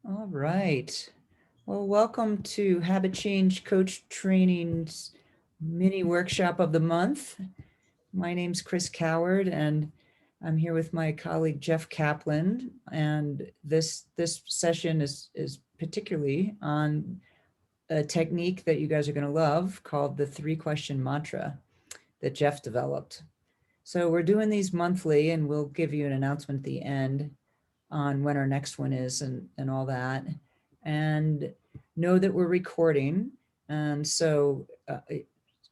All right. Well, welcome to Habit Change Coach Training's mini workshop of the month. My name's Chris Coward, and I'm here with my colleague Jeff Kaplan. And this session is particularly on a technique that you guys are going to love called the 3-question mantra that Jeff developed. So we're doing these monthly, and we'll give you an announcement at the end on when our next one is and all that. And know that we're recording. And so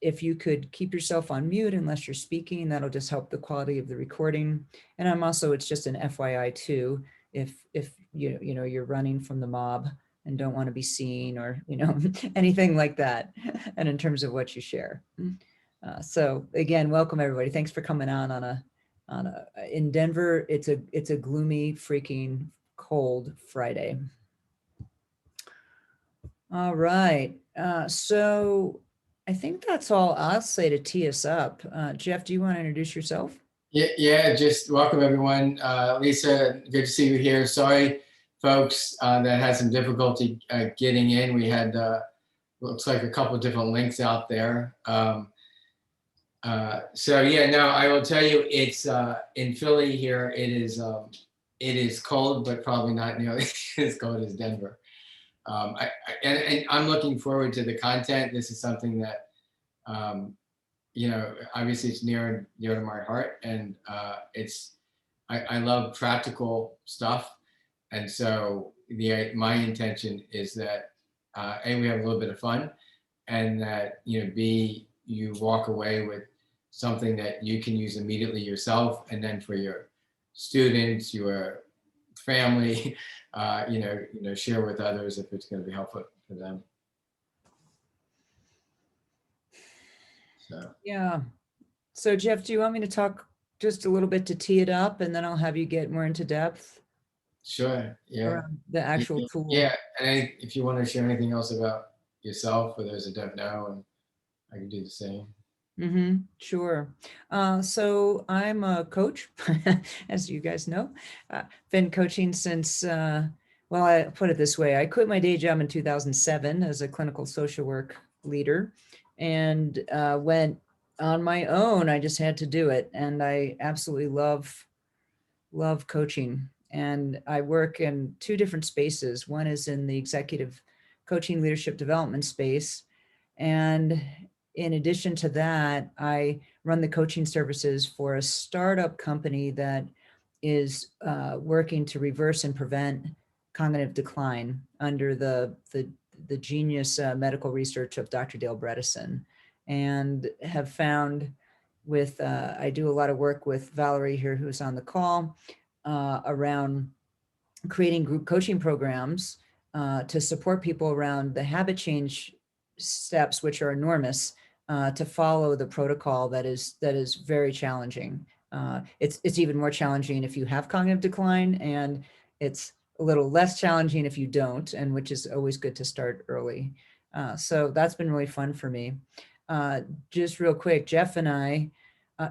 if you could keep yourself on mute unless you're speaking, that'll just help the quality of the recording. And I'm also, it's just an FYI too, if you're running from the mob and don't want to be seen or, anything like that. And in terms of what you share. So again, welcome everybody. Thanks for coming on in Denver. It's a gloomy, freaking cold Friday. All right. So I think that's all I'll say to tee us up. Jeff, do you want to introduce yourself? Yeah, just welcome everyone. Lisa, good to see you here. Sorry, folks, that had some difficulty getting in. We had, looks like a couple of different links out there. So yeah, no, I will tell you, it's in Philly here. It is cold, but probably not nearly as cold as Denver. And I'm looking forward to the content. This is something that, obviously it's near and dear to my heart, and I love practical stuff, and so my intention is that A, we have a little bit of fun, and that B, you walk away with something that you can use immediately yourself, and then for your students, your family, share with others if it's going to be helpful for them. So Yeah. So Jeff, do you want me to talk just a little bit to tee it up, and then I'll have you get more into depth sure, yeah. around the actual tool? Yeah, and if you want to share anything else about yourself for those that don't know, and I can do the same. Sure. So I'm a coach, as you guys know. Been coaching since, well, I put it this way. I quit my day job in 2007 as a clinical social work leader and went on my own. I just had to do it. And I absolutely love coaching. And I work in 2 different spaces. One is in the executive coaching leadership development space. And in addition to that, I run the coaching services for a startup company that is working to reverse and prevent cognitive decline under the genius medical research of Dr. Dale Bredesen, and have found with, I do a lot of work with Valerie here, who's on the call, around creating group coaching programs to support people around the habit change steps, which are enormous, to follow the protocol that is very challenging. It's even more challenging if you have cognitive decline, and it's a little less challenging if you don't, and which is always good to start early. So that's been really fun for me. Just real quick, Jeff and I,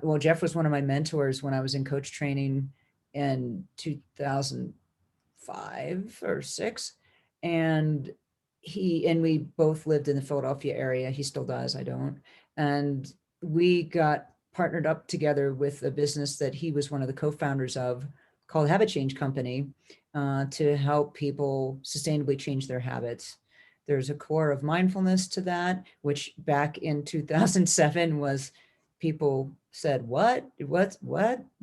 well, Jeff was one of my mentors when I was in coach training in 2005 or 6, and we both lived in the Philadelphia area. He still does, I don't. And we got partnered up together with a business that he was one of the co-founders of, called HabitChange Company, to help people sustainably change their habits. There's a core of mindfulness to that, which back in 2007 was, people said, what?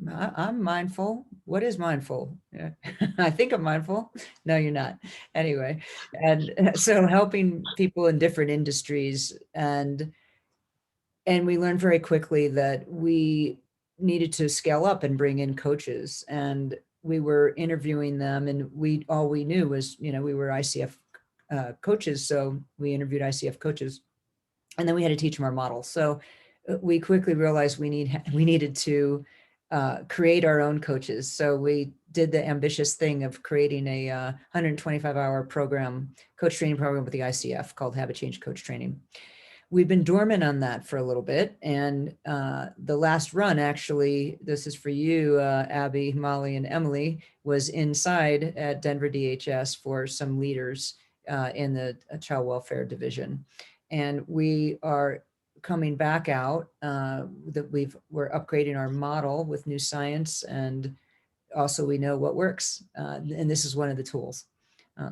I'm mindful. What is mindful? Yeah. I think I'm mindful. No, you're not. Anyway, and so helping people in different industries, and we learned very quickly that we needed to scale up and bring in coaches, and we were interviewing them, and all we knew was, we were ICF coaches, so we interviewed ICF coaches, and then we had to teach them our model. So we quickly realized we needed to create our own coaches. So we did the ambitious thing of creating a 125-hour program, coach training program with the ICF called Habit Change Coach Training. we've been dormant on that for a little bit. And the last run, actually, this is for you, Abby, Molly, and Emily, was inside at Denver DHS for some leaders in the child welfare division. And we are coming back out that we're upgrading our model with new science, and also we know what works. And this is one of the tools.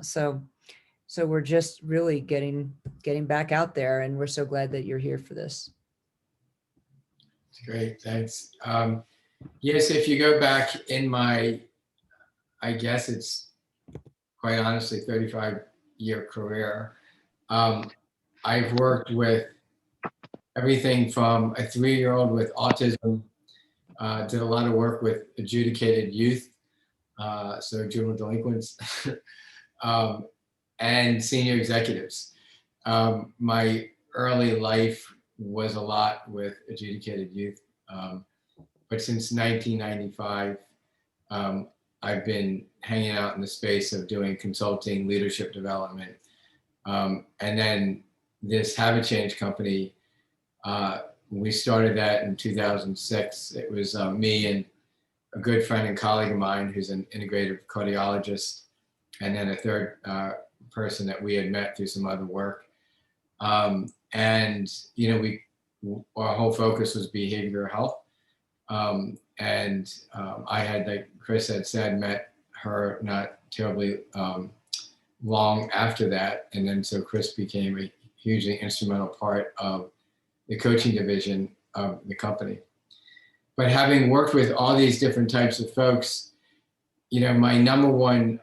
So we're just really getting back out there, and we're so glad that you're here for this. It's great, thanks. Yes, if you go back in my, I guess it's quite honestly 35-year career, I've worked with everything from a 3-year-old with autism, did a lot of work with adjudicated youth, so juvenile delinquents, and senior executives. My early life was a lot with adjudicated youth, but since 1995, I've been hanging out in the space of doing consulting, leadership development, and then this HabitChange company, we started that in 2006. It was me and a good friend and colleague of mine who's an integrative cardiologist, and then a third person that we had met through some other work. And our whole focus was behavioral health. I had, like Chris had said, met her not terribly long after that. And then so Chris became a hugely instrumental part of the coaching division of the company. But having worked with all these different types of folks, my number one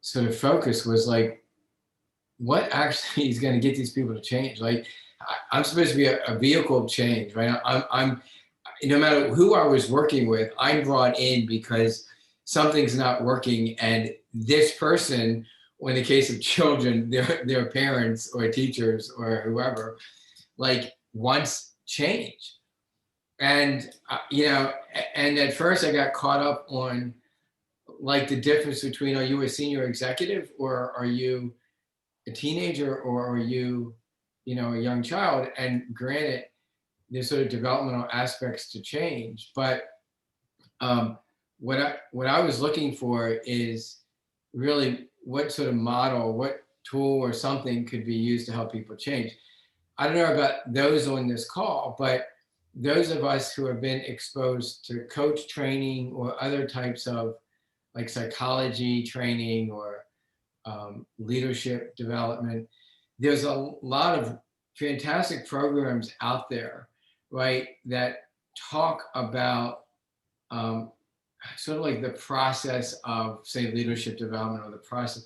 sort of focus was like, what actually is going to get these people to change? Like, I'm supposed to be a vehicle of change, right? I'm no matter who I was working with, I'm brought in because something's not working, and this person, or in the case of children, their parents or teachers or whoever, like, wants change. And and at first I got caught up on like the difference between, are you a senior executive, or are you a teenager, or are you, a young child? And granted, there's sort of developmental aspects to change, but what I was looking for is really what sort of model, what tool or something could be used to help people change. I don't know about those on this call, but those of us who have been exposed to coach training or other types of like psychology training or leadership development, there's a lot of fantastic programs out there, right, that talk about sort of like the process of, say, leadership development, or the process.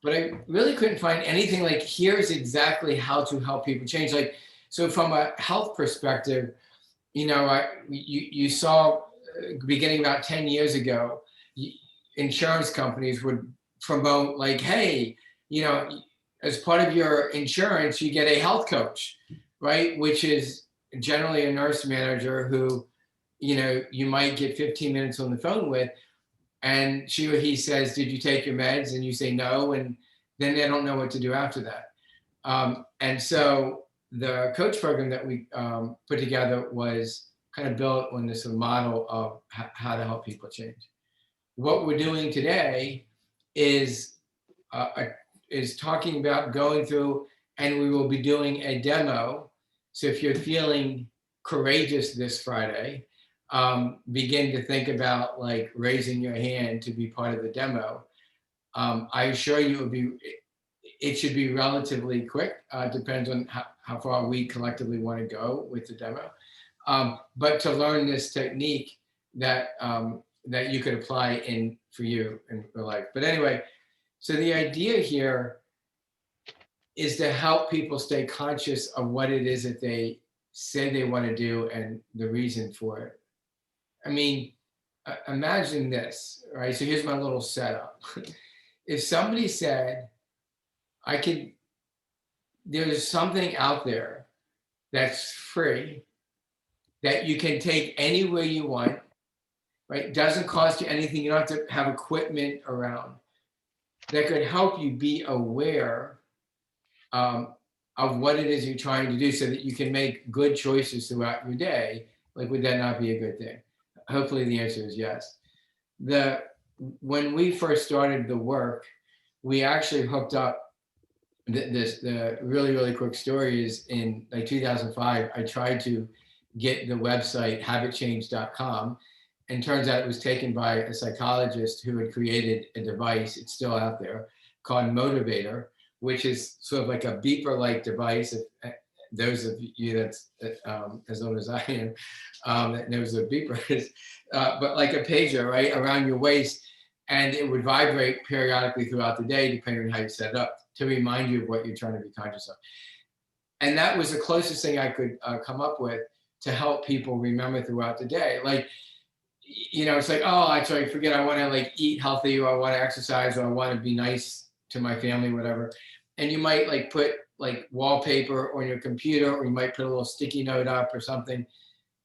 But I really couldn't find anything like, here's exactly how to help people change. Like, so from a health perspective, you saw beginning about 10 years ago, insurance companies would promote like, hey, as part of your insurance, you get a health coach, right? Which is generally a nurse manager who, you might get 15 minutes on the phone with, and she or he says, did you take your meds? And you say no, and then they don't know what to do after that. And so the coach program that we put together was kind of built on this model of how to help people change. What we're doing today is talking about going through, and we will be doing a demo. So if you're feeling courageous this Friday, begin to think about like raising your hand to be part of the demo. I assure you it should be relatively quick. Depends on how far we collectively want to go with the demo. But to learn this technique that that you could apply in for you in real life. But anyway, so the idea here is to help people stay conscious of what it is that they say they want to do and the reason for it. I mean, imagine this, right? So here's my little setup. If somebody said, there's something out there that's free that you can take anywhere you want, right? Doesn't cost you anything. You don't have to have equipment around, that could help you be aware of what it is you're trying to do so that you can make good choices throughout your day, like would that not be a good thing? Hopefully the answer is yes. When we first started the work, we actually hooked up the really quick story is in like 2005, I tried to get the website habitchange.com, and turns out it was taken by a psychologist who had created a device, it's still out there, called Motivator, which is sort of like a beeper-like device. If, those of you that's as old as I am, that knows what a beeper is, but like a pager, right, around your waist, and it would vibrate periodically throughout the day, depending on how you set it up, to remind you of what you're trying to be conscious of. And that was the closest thing I could come up with to help people remember throughout the day. Like, it's like, oh, I forget, I want to like eat healthy, or I want to exercise, or I want to be nice to my family, whatever. And you might like put like wallpaper on your computer, or you might put a little sticky note up or something.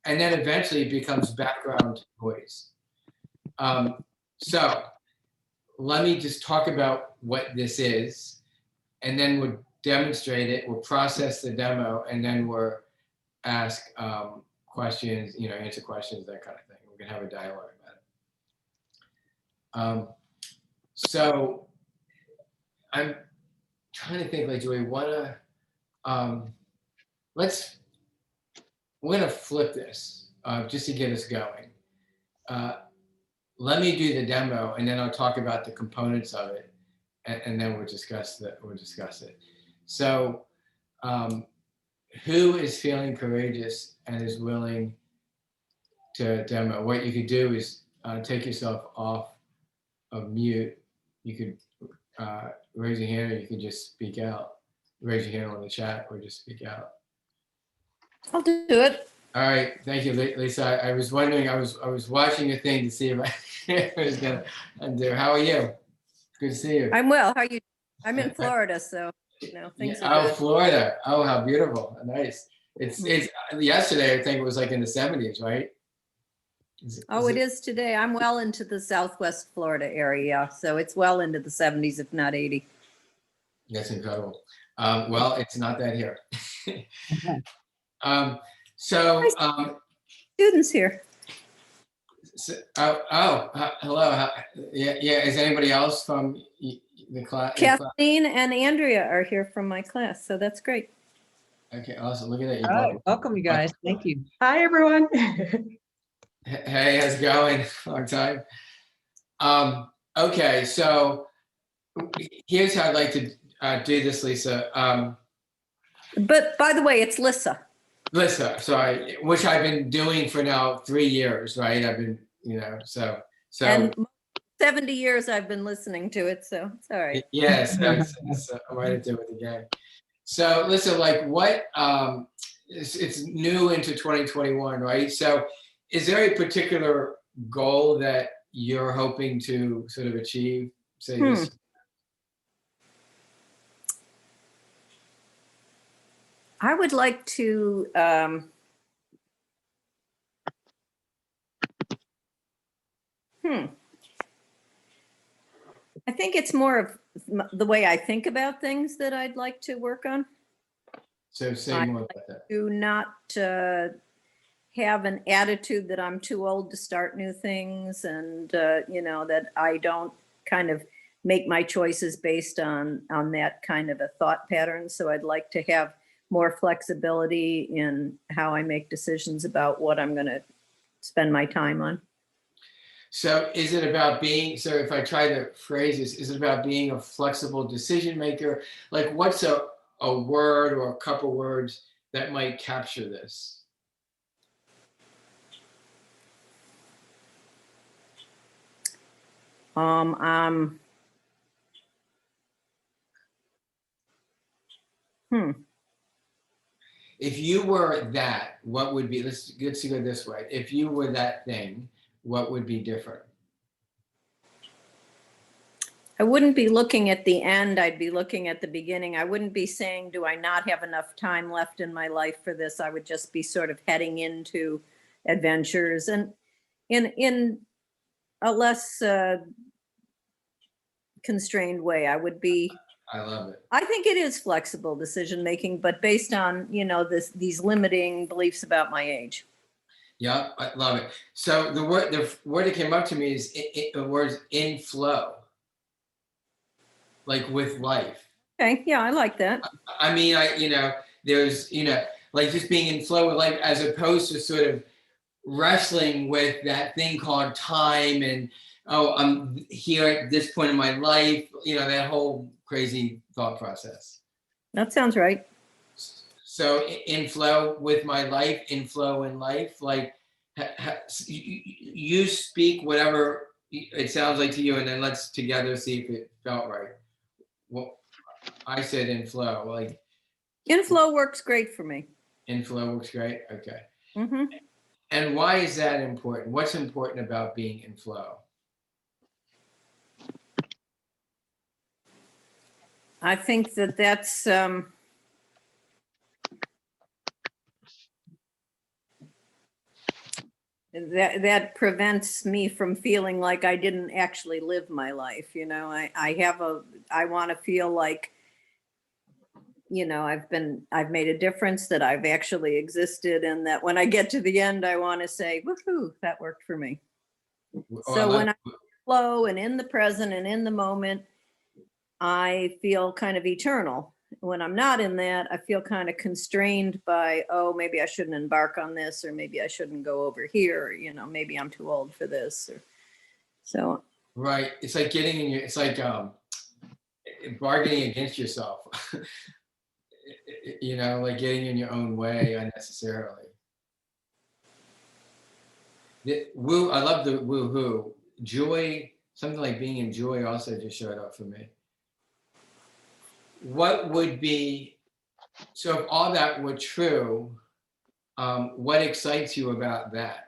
And then eventually it becomes background noise. So let me just talk about what this is, and then we'll demonstrate it, we'll process the demo, and then we'll ask questions, answer questions, that kind of thing. We're gonna have a dialogue about it. So I'm trying to think, like, do we wanna, we're gonna flip this just to get us going. Let me do the demo, and then I'll talk about the components of it, and then we'll discuss it. So, who is feeling courageous and is willing to demo? What you could do is take yourself off of mute. You could raise your hand, or you can just speak out. Raise your hand on the chat, or just speak out. I'll do it. All right, thank you, Lisa. I was wondering, I was watching your thing to see if I was gonna undo. How are you? Good to see you. I'm well. How are you? I'm in Florida, so things are good. Florida. Oh, how beautiful. Nice. It's yesterday, I think it was like in the 70s, right? It is today. I'm well into the Southwest Florida area, so it's well into the 70s, if not 80. That's incredible. Well, it's not that here. Students here. Hello. Yeah. Is anybody else from the class? Kathleen and Andrea are here from my class, so that's great. Okay, awesome. Look at that. All right, welcome, you guys. Thank you. Hi, everyone. Hey, how's it going? Long time. Okay, so here's how I'd like to do this, Lisa. But by the way, it's Lissa. Lissa, sorry, which I've been doing for now 3 years, right? I've been, so. And 70 years I've been listening to it, so it's all right. Yes, I'm right into it again. So listen, like what, it's new into 2021, right? So is there a particular goal that you're hoping to sort of achieve, say this? I would like to I think it's more of the way I think about things that I'd like to work on. So say more about that. To not have an attitude that I'm too old to start new things, and that I don't kind of make my choices based on that kind of a thought pattern. So I'd like to have more flexibility in how I make decisions about what I'm going to spend my time on. So is it about being, so if I try to phrase this, is it about being a flexible decision maker? Like what's a word or a couple words that might capture this? If you were that, what would be, let's go this way. If you were that thing, what would be different? I wouldn't be looking at the end. I'd be looking at the beginning. I wouldn't be saying, do I not have enough time left in my life for this? I would just be sort of heading into adventures, and in a less constrained way. I would be I love it. I think it is flexible decision making, but based on, these limiting beliefs about my age. Yeah, I love it. So the word that came up to me is the words in flow, like with life. Okay, yeah, I like that. I mean, there's, like just being in flow with life as opposed to sort of wrestling with that thing called time and, oh, I'm here at this point in my life, that whole crazy thought process. That sounds right. So in flow with my life, in flow in life, like you speak whatever it sounds like to you, and then let's together see if it felt right. Well, I said in flow, like In flow works great for me. in flow works great. Okay. Hmm. And why is that important? What's important about being in flow? I think that's that prevents me from feeling like I didn't actually live my life. I want to feel like, I've made a difference, that I've actually existed, and that when I get to the end, I want to say, woohoo, that worked for me. So when I'm in flow and in the present and in the moment, I feel kind of eternal. When I'm not in that, I feel kind of constrained by, oh, maybe I shouldn't embark on this, or maybe I shouldn't go over here, or, maybe I'm too old for this. So. Right. It's like it's like bargaining against yourself, like getting in your own way unnecessarily. I love the woo-hoo. Joy, something like being in joy also just showed up for me. What would be, so if all that were true, what excites you about that?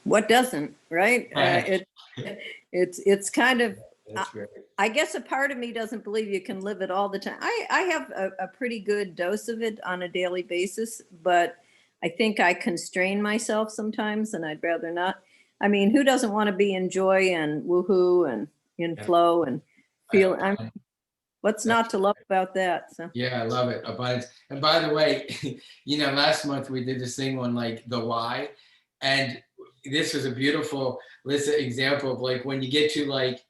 What doesn't, right? It's kind of, That's great. I guess a part of me doesn't believe you can live it all the time. I have a pretty good dose of it on a daily basis, but I think I constrain myself sometimes, and I'd rather not. I mean, who doesn't want to be in joy and woohoo and in flow and feel? What's not to love about that? So. Yeah, I love it. Abundance. And by the way, last month we did this thing on like the why, and this was a beautiful example of like when you get to like,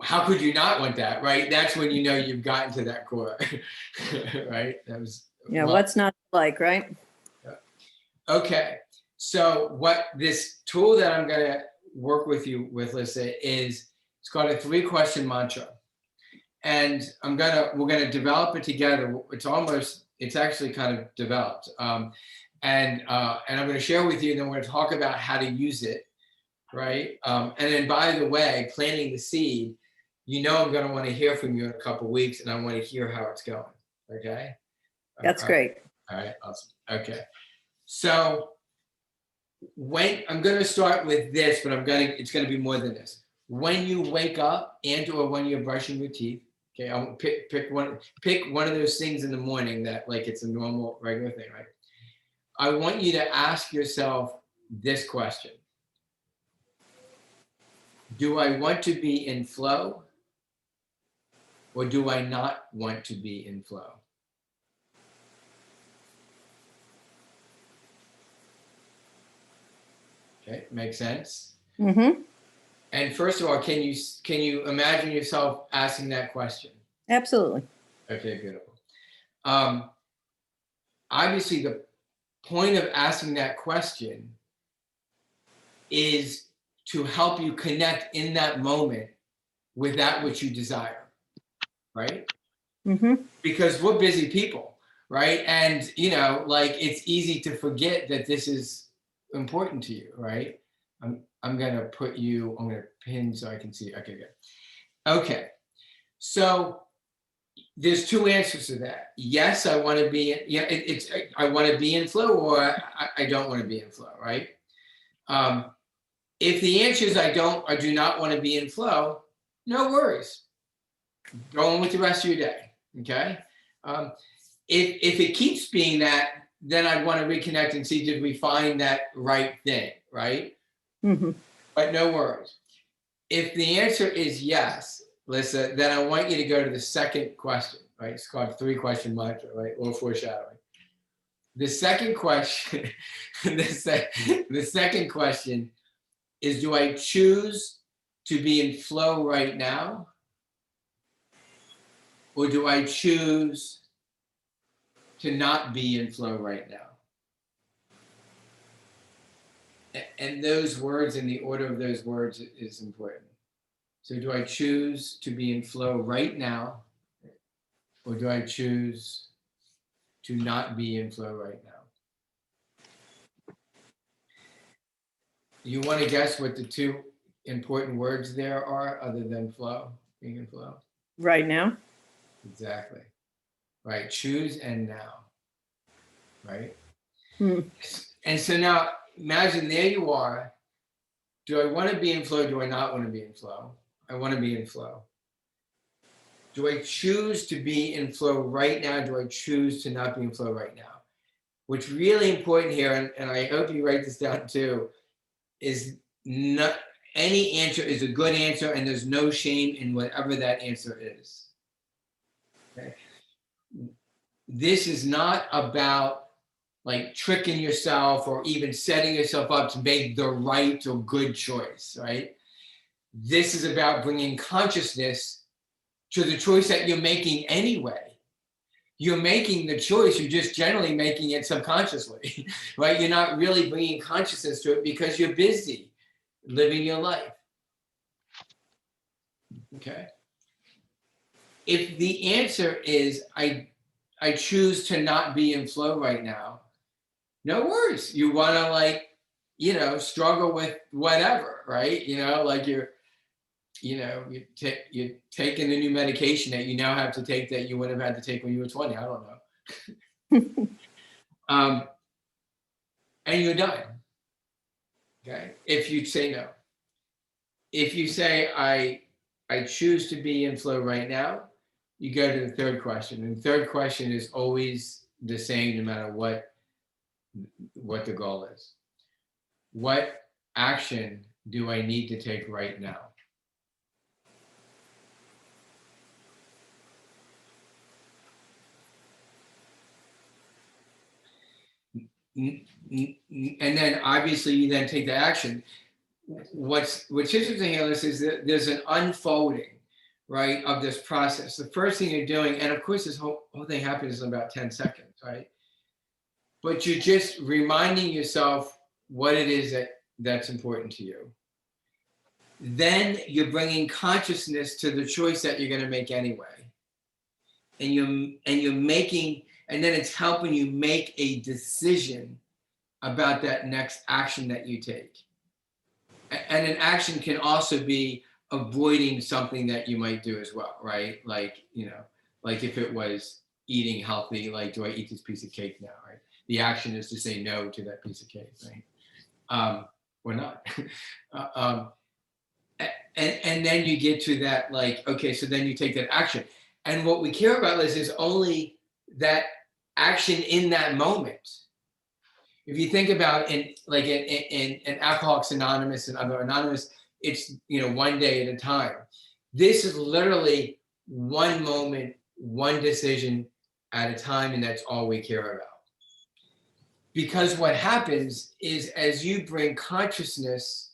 how could you not want that, right? That's when you've gotten to that core, right? That was what's not like, right? Okay, so what this tool that I'm gonna work with you with, Lisa, is it's called a 3-question mantra, and we're gonna develop it together. It's actually kind of developed, and I'm gonna share with you, and then we're gonna talk about how to use it, right? And then, by the way, planting the seed. I'm gonna want to hear from you in a couple of weeks, and I want to hear how it's going. Okay. That's great. All right. Awesome. Okay. So when I'm going to start with this, but it's going to be more than this. When you wake up or when you're brushing your teeth, okay, I'll pick one of those things in the morning that like it's a normal, regular thing, right? I want you to ask yourself this question. Do I want to be in flow, or do I not want to be in flow? Okay, makes sense. Mm-hmm. And first of all, can you imagine yourself asking that question? Absolutely. Okay, beautiful. Obviously, the point of asking that question is to help you connect in that moment with that which you desire, right? Mm-hmm. Because we're busy people, right? And like it's easy to forget that this is important to you, right? I'm gonna pin so I can see. Okay, good. Okay, so there's 2 answers to that. Yes, I want to be. I want to be in flow, or I don't want to be in flow, right? If the answer is I do not want to be in flow, no worries. Go on with the rest of your day. Okay. If it keeps being that, then I'd want to reconnect and see, did we find that right thing, right? Mm-hmm. But no worries. If the answer is yes, Lisa, then I want you to go to the second question, right? It's called 3-question mantra, right? Or foreshadowing. The second question, the second question is, do I choose to be in flow right now? Or do I choose to not be in flow right now? And those words, in the order of those words, is important. So do I choose to be in flow right now? Or do I choose to not be in flow right now? You want to guess what the 2 important words there are other than flow, being in flow? Right now. Exactly. Right. Choose and now. Right. Hmm. And so now imagine there you are. Do I want to be in flow? Do I not want to be in flow? I want to be in flow. Do I choose to be in flow right now? Do I choose to not be in flow right now? What's really important here, and I hope you write this down too, is not any answer is a good answer, and there's no shame in whatever that answer is. Okay. This is not about like tricking yourself or even setting yourself up to make the right or good choice, right? This is about bringing consciousness to the choice that you're making anyway. You're making the choice, you're just generally making it subconsciously, right? You're not really bringing consciousness to it because you're busy living your life. Okay. If the answer is I choose to not be in flow right now, no worries. You want to like, struggle with whatever, right? Like you're taking a new medication that you now have to take that you wouldn't have had to take when you were 20. I don't know. And you're done. Okay. If you say no. If you say I choose to be in flow right now, you go to the third question. And the third question is always the same no matter what the goal is. What action do I need to take right now? And then obviously you then take the action. What's interesting here is that there's an unfolding, right, of this process. The first thing you're doing, and of course this whole thing happens in about 10 seconds, right? But you're just reminding yourself what it is that's important to you. Then you're bringing consciousness to the choice that you're going to make anyway. And you're making, and then it's helping you make a decision about that next action that you take. And an action can also be avoiding something that you might do as well, right? Like, like if it was eating healthy, like, do I eat this piece of cake now, right? The action is to say no to that piece of cake, right? Or not. And then you get to that, like, okay, so then you take that action. And what we care about is only that action in that moment. If you think about in Alcoholics Anonymous and other Anonymous, it's one day at a time. This is literally one moment, one decision at a time, and that's all we care about. Because what happens is as you bring consciousness,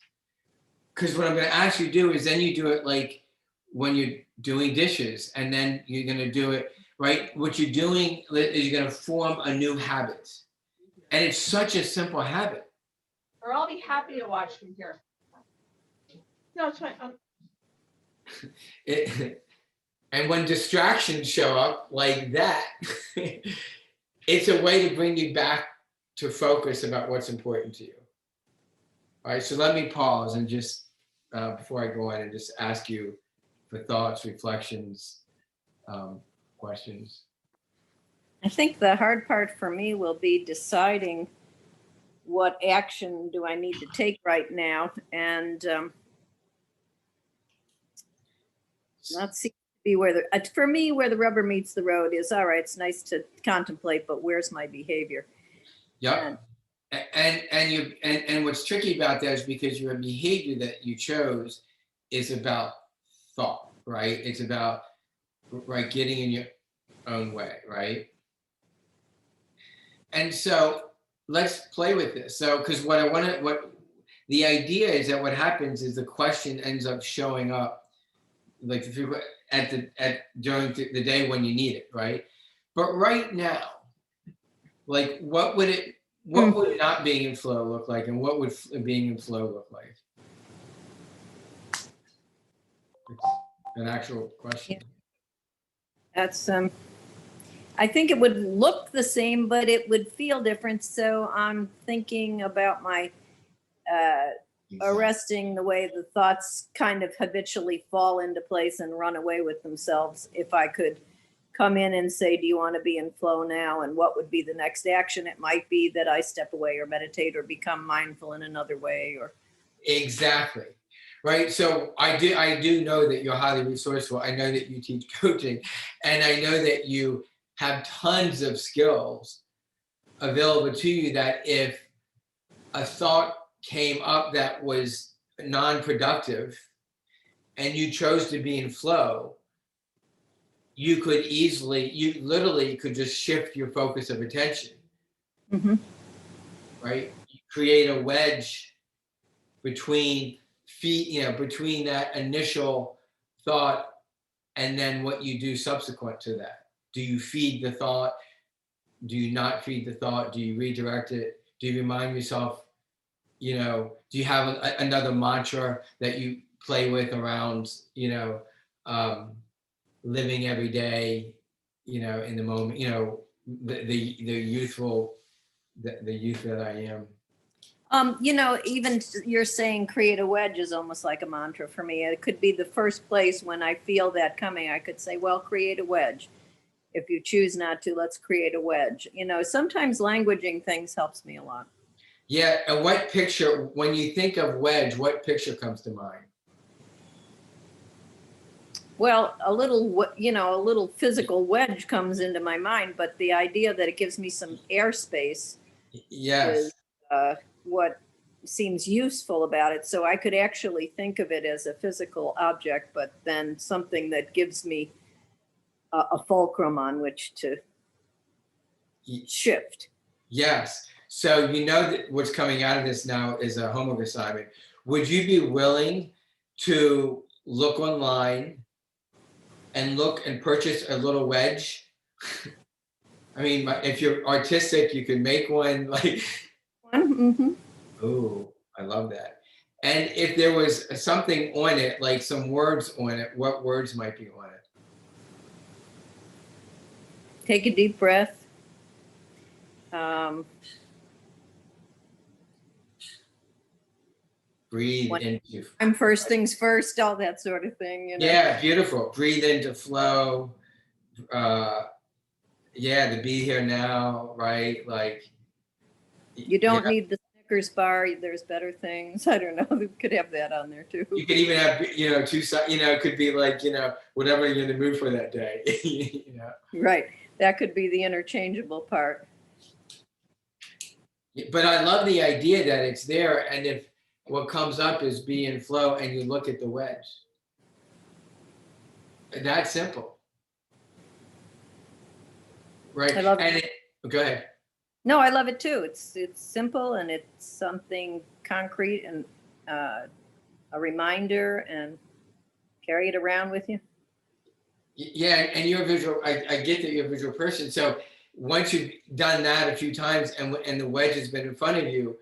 because what I'm going to ask you to do is then you do it like when you're doing dishes, and then you're going to do it, right? What you're doing is you're going to form a new habit. And it's such a simple habit. Or I'll be happy to watch from here. No, it's fine. And when distractions show up like that, it's a way to bring you back to focus about what's important to you. All right, so let me pause and just, before I go in, and just ask you for thoughts, reflections, questions. I think the hard part for me will be deciding what action do I need to take right now, and that seems to be where for me where the rubber meets the road is. All right, it's nice to contemplate, but where's my behavior? Yeah, and what's tricky about that is because your behavior that you chose is about thought, right? It's about, right, getting in your own way, right? And so let's play with this. So, because what the idea is that what happens is the question ends up showing up like during the day when you need it, right? But right now, like what would not being in flow look like, and what would being in flow look like? It's an actual question. That's, I think it would look the same, but it would feel different. So I'm thinking about my arresting the way the thoughts kind of habitually fall into place and run away with themselves. If I could come in and say, do you want to be in flow now? And what would be the next action? It might be that I step away or meditate or become mindful in another way, or Exactly. Right. So I do know that you're highly resourceful. I know that you teach coaching, and I know that you have tons of skills available to you, that if a thought came up that was non-productive and you chose to be in flow, you literally could just shift your focus of attention, Mhm. right? You create a wedge between between that initial thought and then what you do subsequent to that. Do you feed the thought? Do you not feed the thought? Do you redirect it? Do you remind yourself, do you have another mantra that you play with around, living every day, in the moment, the youthful, the youth that I am. Even you're saying create a wedge is almost like a mantra for me. It could be the first place when I feel that coming. I could say, well, create a wedge. If you choose not to, let's create a wedge. Sometimes languaging things helps me a lot. Yeah, and what picture, when you think of wedge, what picture comes to mind? Well, a little physical wedge comes into my mind, but the idea that it gives me some airspace Yes. is what seems useful about it. So I could actually think of it as a physical object, but then something that gives me a fulcrum on which to shift. Yes. So that what's coming out of this now is a homework assignment. Would you be willing to look online and look and purchase a little wedge? I mean, if you're artistic, you can make one like. Mm-hmm. Oh, I love that. And if there was something on it, like some words on it, what words might be on it? Take a deep breath. Breathe into. I'm first things first, all that sort of thing. Yeah, beautiful. Breathe into flow. Yeah, to be here now, right? Like. You don't need the Snickers bar. There's better things. I don't know. We could have that on there too. You could even have, two sides, it could be like, whatever you're in the mood for that day, Right. That could be the interchangeable part. But I love the idea that it's there. And if what comes up is be in flow and you look at the wedge, that's simple. Right. I love it. Go ahead. No, I love it too. It's simple and it's something concrete and a reminder, and carry it around with you. Yeah, and you're a visual. I get that you're a visual person. So once you've done that a few times and the wedge has been in front of you,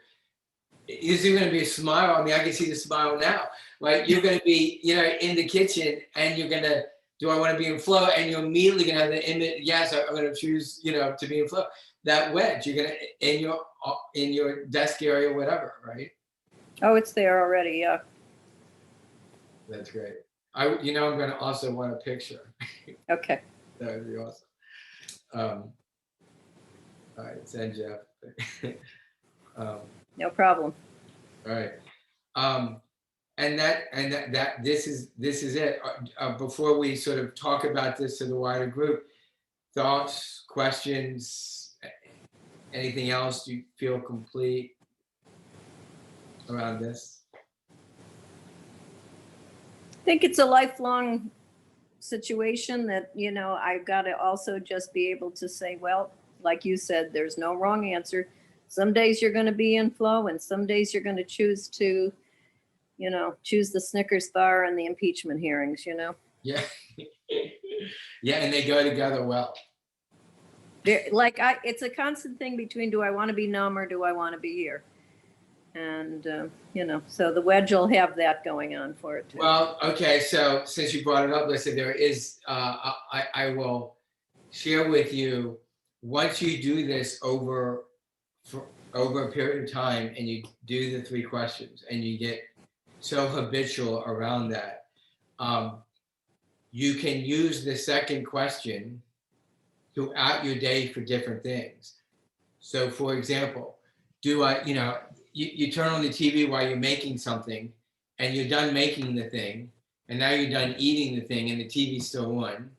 is there going to be a smile? I mean, I can see the smile now, right? You're going to be, in the kitchen and you're going to, do I want to be in flow? And you're immediately going to have the image. Yes, I'm going to choose, to be in flow. That wedge, you're going to, in your desk area, whatever, right? Oh, it's there already. Yeah. That's great. I'm going to also want a picture. Okay. That would be awesome. All right, send Jeff. No problem. All right. And this is it. Before we sort of talk about this to the wider group, thoughts, questions, anything else you feel complete around this? think it's a lifelong situation that, you know, I've got to also just be able to say, well, like you said, there's no wrong answer. Some days you're going to be in flow, and some days you're going to choose to, you know, choose the Snickers bar and the impeachment hearings, you know. Yeah. Yeah, and they go together well. Like it's a constant thing between, do I want to be numb or do I want to be here? And, you know, so the wedge will have that going on for it too. Well, okay, so since you brought it up, listen, there is, I will share with you, once you do this over a period of time and you do the 3 questions and you get so habitual around that, you can use the second question throughout your day for different things. So for example, do I, you know, you turn on the TV while you're making something and you're done making the thing and now you're done eating the thing and the TV's still on,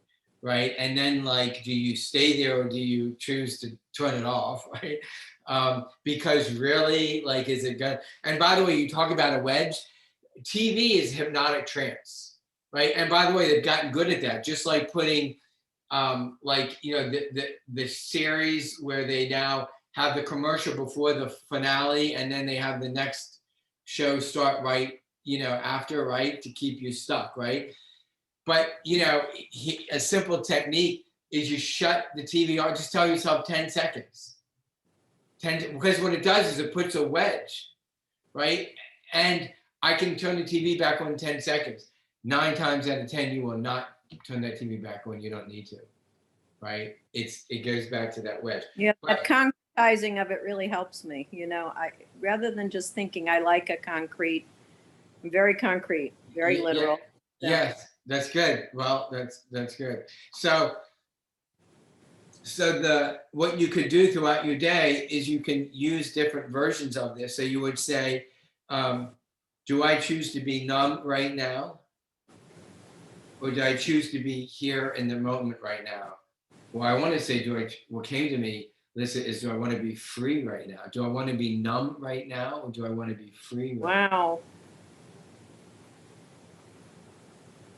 right? And then like, do you stay there or do you choose to turn it off, right? Because really, like, is it good? And by the way, you talk about a wedge, TV is hypnotic trance, right? And by the way, they've gotten good at that, just like putting, like, you know, the series where they now have the commercial before the finale and then they have the next show start right, you know, after, right, to keep you stuck, right? But, you know, a simple technique is you shut the TV off, just tell yourself 10 seconds. 10, because what it does is it puts a wedge, right? And I can turn the TV back on in 10 seconds. 9 times out of 10, you will not turn that TV back on. You don't need to, right? It goes back to that wedge. Yeah, that concretizing of it really helps me. You know, rather than just thinking I like a concrete, I'm very concrete, very literal. Yeah. Yes, that's good. Well, that's good. So what you could do throughout your day is you can use different versions of this. So you would say, do I choose to be numb right now? Or do I choose to be here in the moment right now? Well, I want to say, what came to me, Lisa, is do I want to be free right now? Do I want to be numb right now? Or do I want to be free right now? Wow.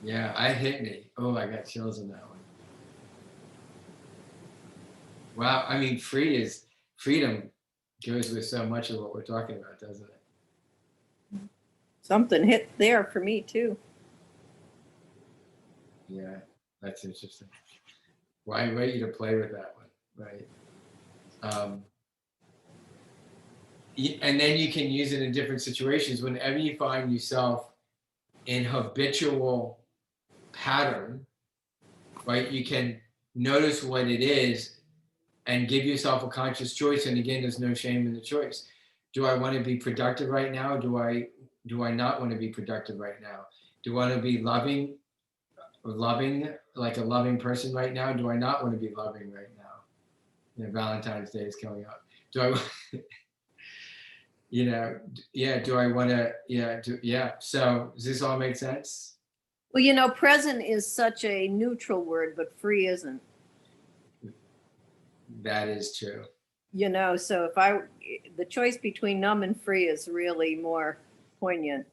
Yeah, I hit me. Oh, I got chills on that one. Wow, I mean, freedom goes with so much of what we're talking about, doesn't it? Something hit there for me too. Yeah, that's interesting. Well, I invite you to play with that one, right? And then you can use it in different situations. Whenever you find yourself in habitual pattern, right? You can notice what it is and give yourself a conscious choice. And again, there's no shame in the choice. Do I want to be productive right now? Do I not want to be productive right now? Do I want to be loving, like a loving person right now? Do I not want to be loving right now? You know, Valentine's Day is coming up. Do I, you know, yeah, do I want to, yeah. So does this all make sense? Well, you know, present is such a neutral word, but free isn't. That is true. You know, so the choice between numb and free is really more poignant.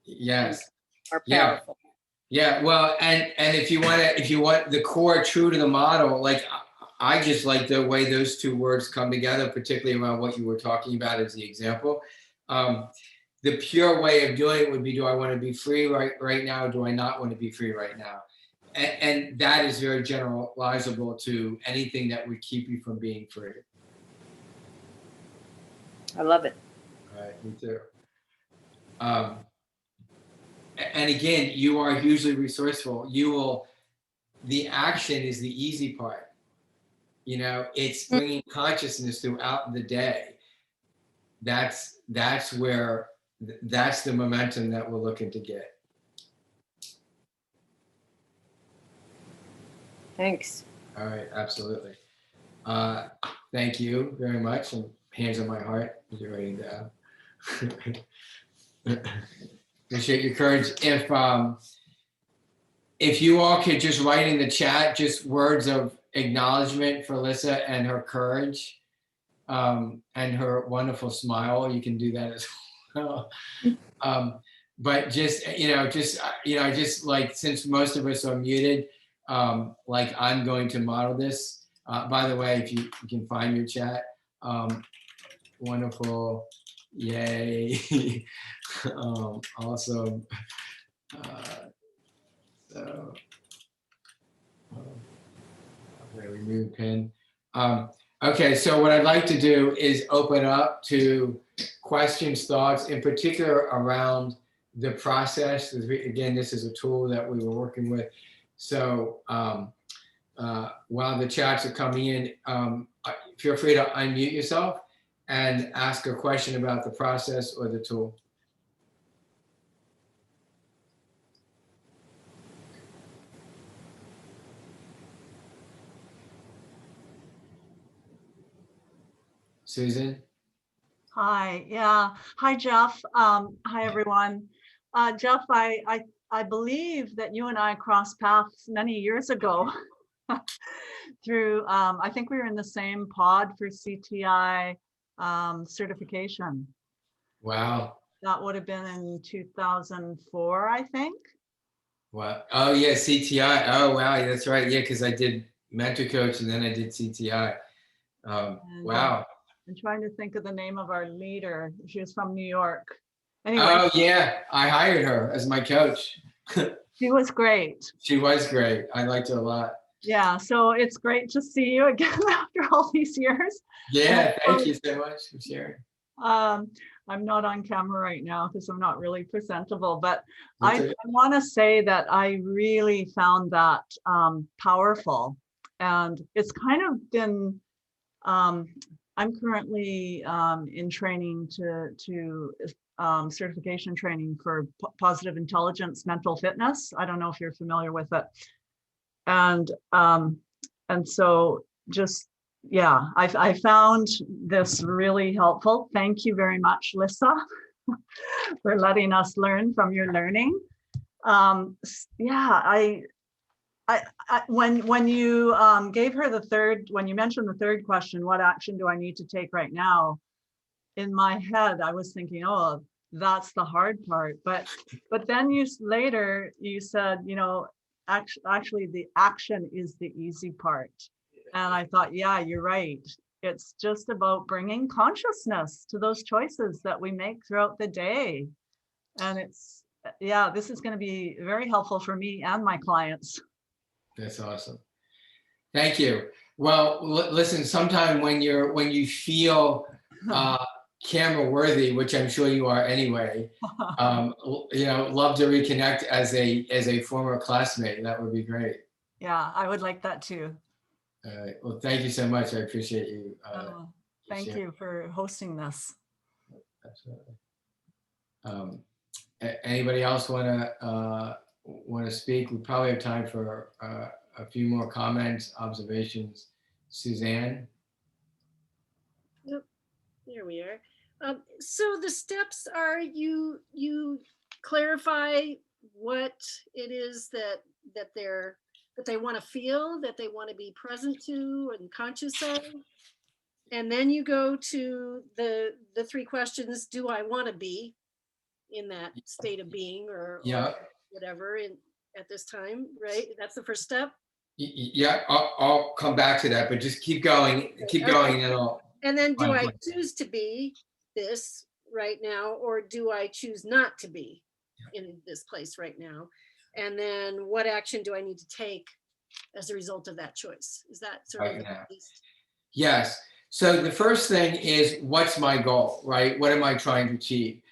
Yes. Or powerful. Yeah. Well, and if you want the core true to the model, like I just like the way those 2 words come together, particularly around what you were talking about as the example. The pure way of doing it would be, do I want to be free right now? Do I not want to be free right now? And that is very generalizable to anything that would keep you from being free. I love it. All right, me too. And again, you are hugely resourceful. The action is the easy part. You know, it's bringing consciousness throughout the day. That's the momentum that we're looking to get. Thanks. All right, absolutely. Thank you very much. And hands on my heart, you're writing down. Appreciate your courage. If you all could just write in the chat just words of acknowledgement for Lisa and her courage and her wonderful smile, you can do that as well. but just, just like, since most of us are muted, like I'm going to model this. By the way, if you can find your chat, wonderful, yay, awesome. So, I'm gonna remove pin. Okay, so what I'd like to do is open up to questions, thoughts, in particular around the process. Again, this is a tool that we were working with. So while the chats are coming in, feel free to unmute yourself and ask a question about the process or the tool. Susan? Hi, yeah. Hi, Jeff. Hi, everyone. Jeff, I believe that you and I crossed paths many years ago through, I think we were in the same pod for CTI certification. Wow. That would have been in 2004, I think. Wow. Oh yeah, CTI. Oh wow, that's right. Yeah, because I did mentor coach and then I did CTI. And, Wow. I'm trying to think of the name of our leader. She was from New York. Anyway, Oh yeah, I hired her as my coach. she was great. She was great. I liked her a lot. Yeah, so it's great to see you again after all these years. Yeah, thank you so much for sharing. I'm not on camera right now because I'm not really presentable, but That's I okay. want to say that I really found that powerful. And it's kind of been, I'm currently in training to certification training for positive intelligence, mental fitness. I don't know if you're familiar with it. And so just, yeah, I found this really helpful. Thank you very much, Lissa, for letting us learn from your learning. Yeah, when you gave her the third, when you mentioned the third question, what action do I need to take right now? In my head, I was thinking, oh, that's the hard part. But then later you said, actually the action is the easy part. And I thought, yeah, you're right. It's just about bringing consciousness to those choices that we make throughout the day. And it's, yeah, this is going to be very helpful for me and my clients. That's awesome. Thank you. Well, listen, sometime when you feel camera worthy, which I'm sure you are anyway, love to reconnect as a former classmate. That would be great. Yeah, I would like that too. All right. Well, thank you so much. I appreciate you. Thank you for hosting this. Absolutely. Anybody else want to speak? We probably have time for a few more comments, observations. Suzanne? Yep, there we are. So the steps are you clarify what it is that they want to feel, that they want to be present to and conscious of. And then you go to the three questions: do I want to be in that state of being or whatever at this time, right? That's the first step. Yeah, I'll come back to that, but just keep going, and then do I choose to be this right now, or do I choose not to be in this place right now? And then what action do I need to take as a result of that choice? Is that sort of the least? Yes. So the first thing is, what's my goal, right? What am I trying to achieve?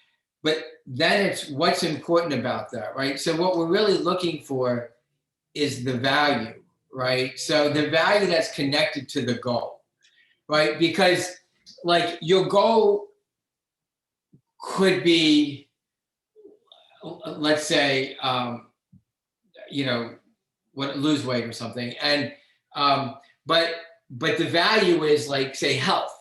But then it's what's important about that, right? So what we're really looking for is the value, right? So the value that's connected to the goal, right? Because like your goal could be, let's say, lose weight or something. And, but the value is like, say, health,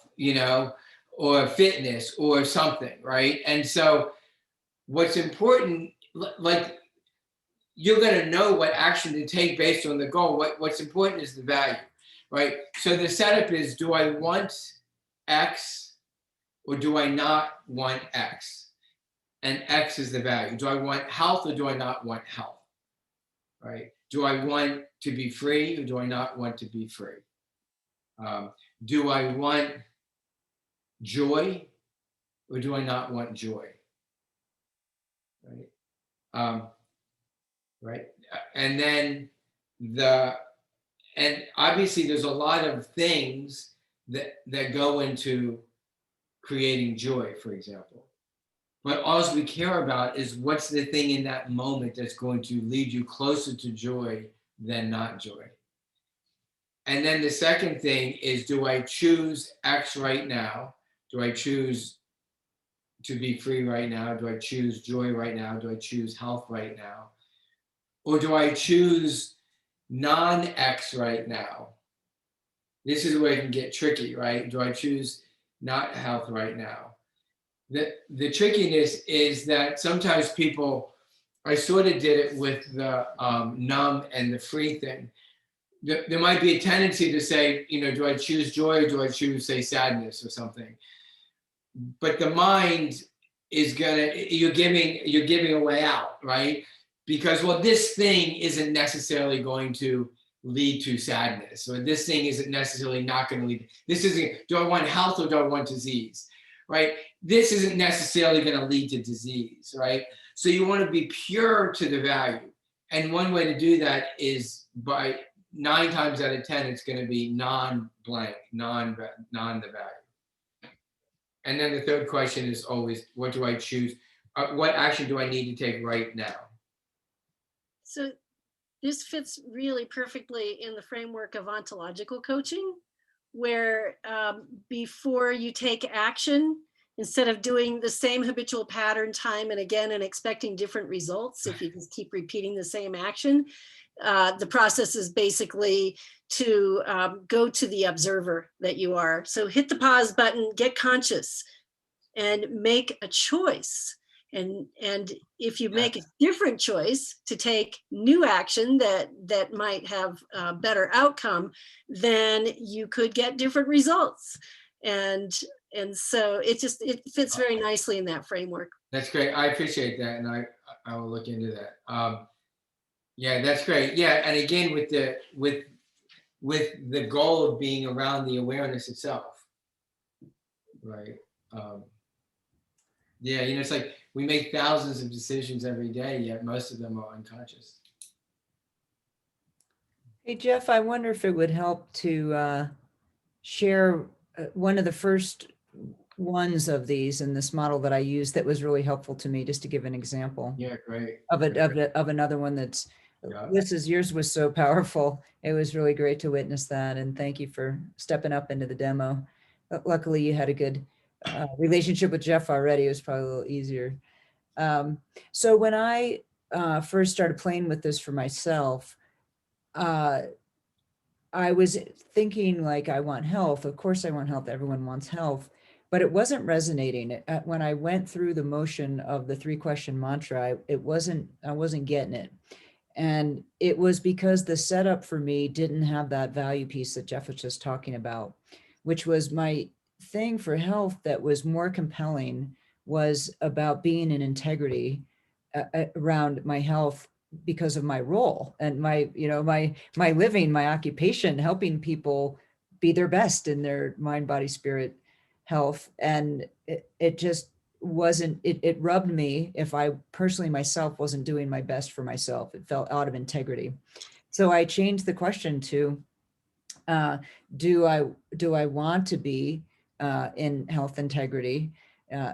or fitness or something, right? And so what's important, like, you're going to know what action to take based on the goal. What's important is the value, right? So the setup is, do I want X or do I not want X? and X is the value. Do I want health or do I not want health? Right? Do I want to be free or do I not want to be free? Do I want joy or do I not want joy? Right? Right? And then and obviously there's a lot of things that go into creating joy, for example. But all we care about is what's the thing in that moment that's going to lead you closer to joy than not joy. And then the second thing is, do I choose X right now? Do I choose to be free right now? Do I choose joy right now? Do I choose health right now? Or do I choose non-X right now? This is where it can get tricky, right? Do I choose not health right now? The trickiness is that sometimes people, I sort of did it with the numb and the free thing. There might be a tendency to say, do I choose joy or do I choose, say, sadness or something? But the mind is you're giving a way out, right? Because, well, this thing isn't necessarily going to lead to sadness, or this thing isn't necessarily not going to lead. This isn't, do I want health or do I want disease, right? This isn't necessarily going to lead to disease, right? So you want to be pure to the value. And one way to do that is by 9 times out of 10, it's going to be non-blank, non the value. And then the third question is always, what do I choose? What action do I need to take right now? So this fits really perfectly in the framework of ontological coaching, where before you take action, instead of doing the same habitual pattern time and again and expecting different results, if you just keep repeating the same action, the process is basically to go to the observer that you are. So hit the pause button, get conscious, and make a choice. And if you make a different choice to take new action that might have a better outcome, then you could get different results. And so it fits very nicely in that framework. That's great. I appreciate that, and I will look into that. Yeah, that's great. Yeah, and again with the goal of being around the awareness itself, right? Yeah, it's like we make thousands of decisions every day, yet most of them are unconscious. Hey, Jeff, I wonder if it would help to share one of the first ones of these in this model that I used that was really helpful to me, just to give an example. Yeah, great. Of another one that's, Yeah. yours was so powerful. It was really great to witness that. And thank you for stepping up into the demo. Luckily you had a good relationship with Jeff already. It was probably a little easier. So when I first started playing with this for myself, I was thinking like, I want health. Of course I want health. Everyone wants health, but it wasn't resonating. When I went through the motion of the 3-question mantra, I wasn't getting it. And it was because the setup for me didn't have that value piece that Jeff was just talking about, which was my thing for health that was more compelling was about being in integrity around my health because of my role and my living, my occupation, helping people be their best in their mind, body, spirit health. And it just wasn't, it rubbed me if I personally myself wasn't doing my best for myself. It felt out of integrity. So I changed the question to, do I want to be in health integrity,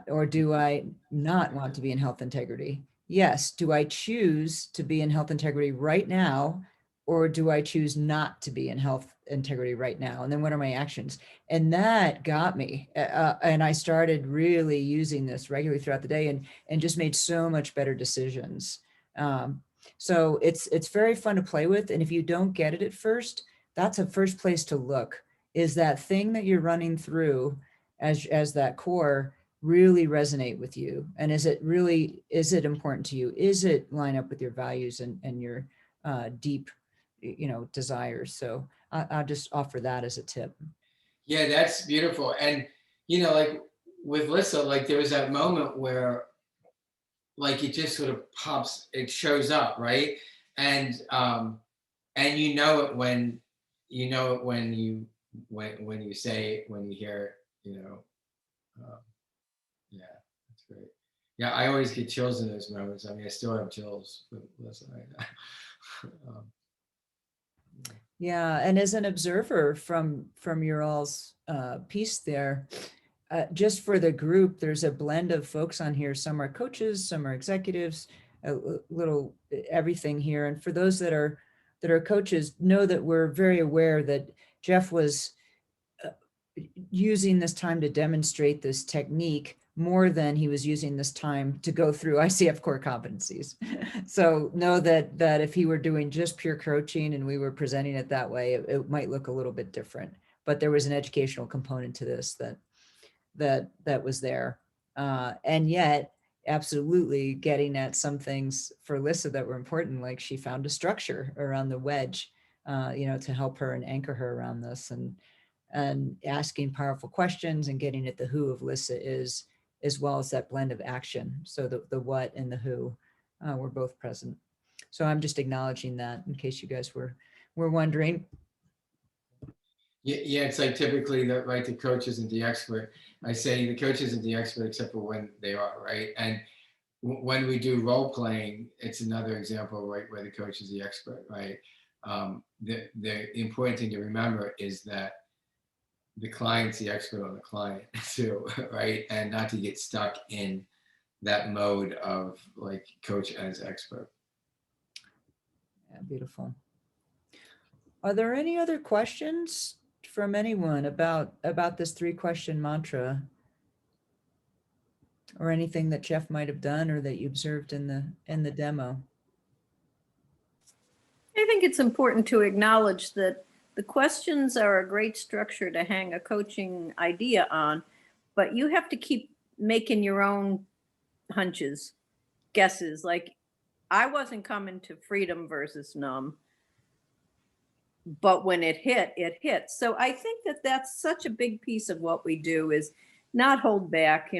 or do I not want to be in health integrity? Yes. Do I choose to be in health integrity right now, or do I choose not to be in health integrity right now? And then what are my actions? And that got me. And I started really using this regularly throughout the day and just made so much better decisions. So it's very fun to play with. And if you don't get it at first, that's a first place to look. Is that thing that you're running through as that core really resonate with you? And is it important to you? Is it line up with your values and your deep, desires? So I'll just offer that as a tip. Yeah, that's beautiful. And, like with Lissa, like there was that moment where like it just sort of pops, it shows up, right? And you know it when when you say it, when you hear it, you know. Um, yeah, that's great. Yeah, I always get chills in those moments. I mean, I still have chills. But listen, um, Yeah, and as an observer from your all's piece there, just for the group, there's a blend of folks on here. Some are coaches, some are executives, little everything here. And for those that are coaches, know that we're very aware that Jeff was using this time to demonstrate this technique more than he was using this time to go through ICF core competencies. So know that if he were doing just pure coaching and we were presenting it that way, it might look a little bit different. But there was an educational component to this that was there. And yet, absolutely getting at some things for Lissa that were important, like she found a structure around the wedge, to help her and anchor her around this, and asking powerful questions and getting at the who of Lissa is, as well as that blend of action. So the what and the who were both present. So I'm just acknowledging that in case you guys were wondering. yeah, it's like typically the coach isn't the expert. I say the coach isn't the expert except for when they are, right? And when we do role playing, it's another example, right, where the coach is the expert, right? The important thing to remember is that the client's the expert on the client too, right? And not to get stuck in that mode of like coach as expert. Yeah, beautiful. Are there any other questions from anyone about this 3-question mantra, or anything that Jeff might have done or that you observed in the demo? I think it's important to acknowledge that the questions are a great structure to hang a coaching idea on, but you have to keep making your own hunches, guesses. Like, I wasn't coming to freedom versus numb, but when it hit, it hit. So I think that that's such a big piece of what we do, is not hold back,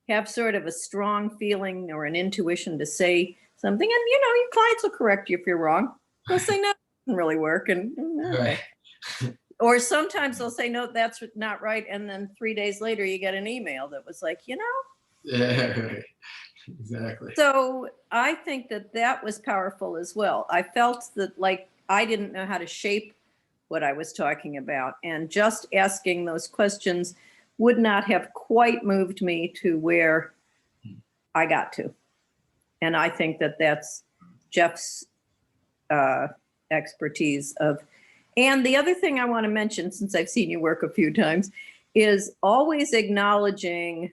have sort of a strong feeling or an intuition to say something. And, your clients will correct you if you're wrong. They'll say, no, it doesn't really work. And okay. Or sometimes they'll say, no, that's not right. And then 3 days later, you get an email that was like, Yeah, right. Exactly. So I think that was powerful as well. I felt that, like, I didn't know how to shape what I was talking about. And just asking those questions would not have quite moved me to where I got to. And I think that that's Jeff's expertise of. And the other thing I want to mention, since I've seen you work a few times, is always acknowledging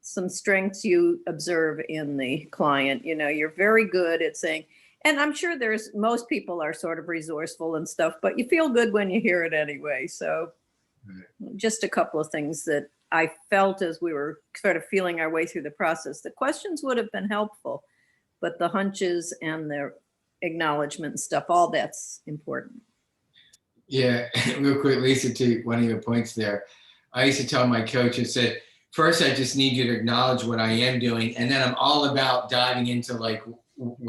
some strengths you observe in the client. You're very good at saying, and I'm sure most people are sort of resourceful and stuff, but you feel good when you hear it anyway. So just a couple of things that I felt as we were sort of feeling our way through the process. The questions would have been helpful, but the hunches and the acknowledgement and stuff, all that's important. Yeah, real quick, Lisa, to one of your points there. I used to tell my coach, I said, first, I just need you to acknowledge what I am doing, and then I'm all about diving into like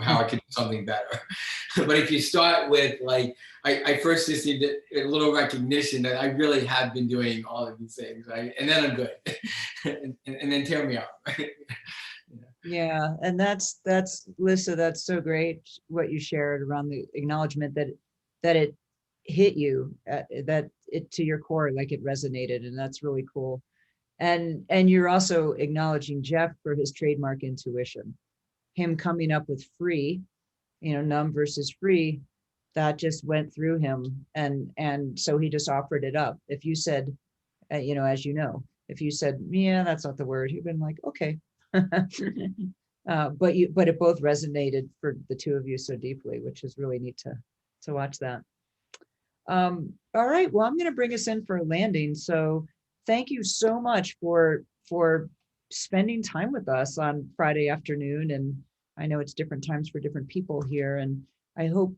how I can do something better. But if you start with like, I first just need a little recognition that I really have been doing all of these things, right? And then I'm good. and then tear me up. Yeah, and that's Lissa, that's so great what you shared around the acknowledgement that it hit you, that it to your core, like it resonated, and that's really cool. And you're also acknowledging Jeff for his trademark intuition, him coming up with free, numb versus free, that just went through him, and so he just offered it up. If you said, as if you said, yeah, that's not the word, you've been like, okay. But it both resonated for the two of you so deeply, which is really neat to watch that. All right, well, I'm going to bring us in for a landing. So thank you so much for spending time with us on Friday afternoon. And I know it's different times for different people here, and I hope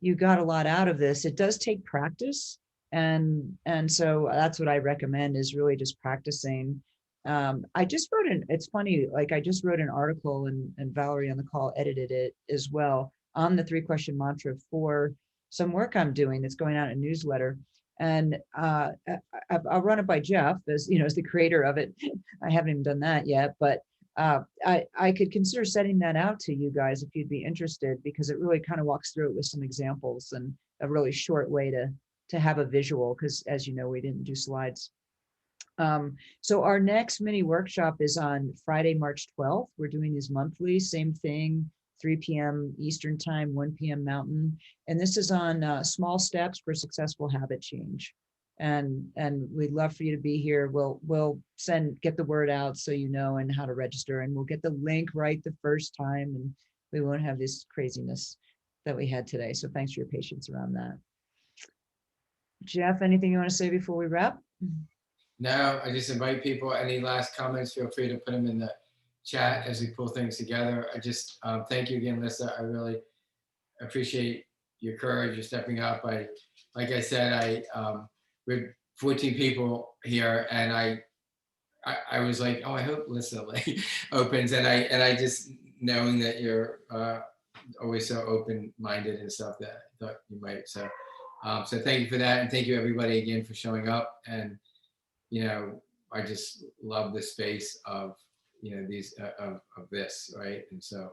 you got a lot out of this. It does take practice, and so that's what I recommend, is really just practicing I just wrote it's funny, like I just wrote an article and Valerie on the call edited it as well on the 3-question mantra for some work I'm doing that's going out in a newsletter. And I'll run it by Jeff as, as the creator of it. I haven't even done that yet, but I could consider sending that out to you guys if you'd be interested, because it really kind of walks through it with some examples and a really short way to have a visual, because as you know, we didn't do slides. So our next mini workshop is on Friday, March 12th. We're doing these monthly, same thing, 3 p.m. Eastern time, 1 p.m. Mountain. And this is on small steps for successful habit change. And we'd love for you to be here. We'll get the word out so you know and how to register, and we'll get the link right the first time, and we won't have this craziness that we had today. So thanks for your patience around that. Jeff, anything you want to say before we wrap? No, I just invite people, any last comments, feel free to put them in the chat as we pull things together. I just thank you again, Lisa. I really appreciate your courage, your stepping up. Like I said, we're 14 people here, and I was like, oh, I hope Lisa like opens, and I just knowing that you're always so open-minded and stuff, that I thought you might. So thank you for that, and thank you everybody again for showing up. And I just love the space of these of this, right? And so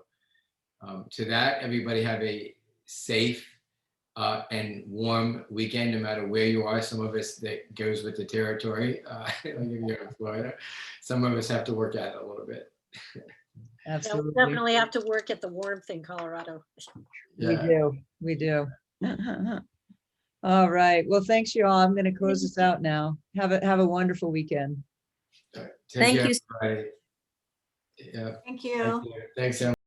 to that, everybody have a safe and warm weekend, no matter where you are. Some of us, that goes with the territory. Like if you're in Florida, some of us have to work at it a little bit. Absolutely. Yeah, we definitely have to work at the warmth in Colorado. We do. All right. Well, thanks you all. I'm going to close this out now. Have a wonderful weekend. Take Thank care, you. everybody. Yeah. Thank you. Thanks, Em.